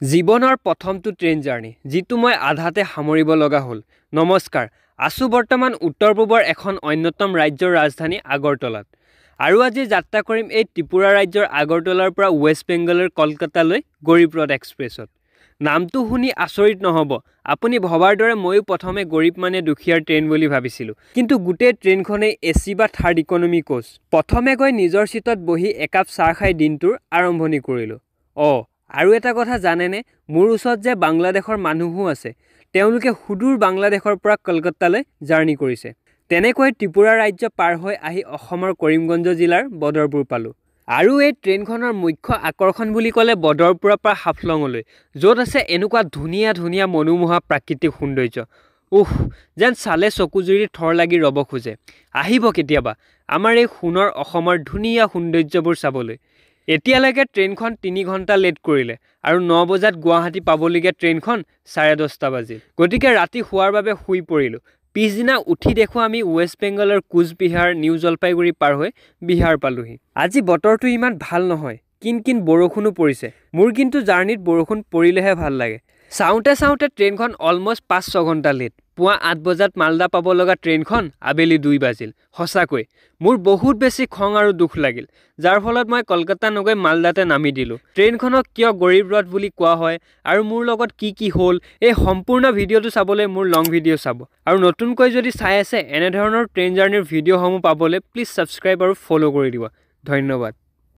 জীৱনৰ প্ৰথমটো train journey যিটো মই আধাতে সামৰিব লগা হ'ল। নমস্কাৰ, আছো বৰ্তমান উত্তৰ পূবৰ এখন অন্যতম ৰাজ্যৰ ৰাজধানী আগৰতলাত। আৰু আজি যাত্ৰা কৰিম এই ত্ৰিপুৰা ৰাজ্যৰ আগৰতলাৰ পৰা ৱেষ্ট বেংগলৰ কলকাতালৈ গৰীব ৰথ এক্সপ্ৰেছত। নামটো শুনি আচৰিত নহ'ব, আপুনি ভবাৰ দৰে ময়ো প্ৰথমে গৰীব মানে দুখীয়াৰ ট্ৰেইন বুলি ভাবিছিলোঁ। কিন্তু গোটেই ট্ৰেইনখনেই এচি বা থাৰ্ড ইকনমি কোচ। প্ৰথমে গৈ নিজৰ চিটত বহি একাপ চাহ খাই দিনটোৰ আৰম্ভণি কৰিলোঁ। আৰু এটা কথা জানেনে, মোৰ ওচৰত যে বাংলাদেশৰ মানুহো আছে, তেওঁলোকে সুদূৰ বাংলাদেশৰ পৰা কলকাতালৈ জাৰ্ণি কৰিছে। তেনেকৈ ত্ৰিপুৰা ৰাজ্য পাৰ হৈ আহি অসমৰ কৰিমগঞ্জ জিলাৰ বদৰপুৰ পালোঁ। আৰু এই ট্ৰেইনখনৰ মুখ্য আকৰ্ষণ বুলি ক'লে বদৰপুৰৰ পৰা হাফলঙলৈ, য'ত আছে এনেকুৱা ধুনীয়া ধুনীয়া মনোমোহা প্ৰাকৃতিক সৌন্দৰ্য। যেন চালে চকুজুৰি থৰ লাগি ৰ'ব খোজে। আহিব কেতিয়াবা আমাৰ এই সোণৰ অসমৰ ধুনীয়া সৌন্দৰ্যবোৰ চাবলৈ। এতিয়ালৈকে ট্ৰেইনখন 3 ঘণ্টা লেট কৰিলে আৰু 9 বজাত গুৱাহাটী পাবলগীয়া ট্ৰেইনখন 10:30 বাজিল। গতিকে ৰাতি শোৱাৰ বাবে শুই পৰিলোঁ। পিছদিনা উঠি দেখোঁ আমি ৱেষ্ট বেংগলৰ কোচবিহাৰ, নিউ জলপাইগুৰি পাৰ হৈ বিহাৰ পালোহি। আজি বতৰটো ইমান ভাল নহয়, কিন বৰষুণো পৰিছে। মোৰ কিন্তু জাৰ্ণিত বৰষুণ পৰিলেহে ভাল লাগে। চাওঁতে ট্ৰেইনখন অলমষ্ট 5-6 ঘণ্টা লেট। পুৱা 8 বজাত মালদা পাব লগা ট্ৰেইনখন আবেলি 2 বাজিল। সঁচাকৈ মোৰ বহুত বেছি খং আৰু দুখ লাগিল, যাৰ ফলত মই কলকাতা নগৈ মালদাতে নামি দিলোঁ। ট্ৰেইনখনক কিয় গৰীব ৰথ বুলি কোৱা হয় আৰু মোৰ লগত কি হ'ল, এই সম্পূৰ্ণ ভিডিঅ'টো চাবলৈ মোৰ লং ভিডিঅ' চাব। আৰু নতুনকৈ যদি চাই আছে এনেধৰণৰ ট্ৰেইন জাৰ্ণিৰ ভিডিঅ'সমূহ পাবলৈ প্লিজ ছাবস্ক্ৰাইব আৰু ফ'ল' কৰি দিব। ধন্যবাদ।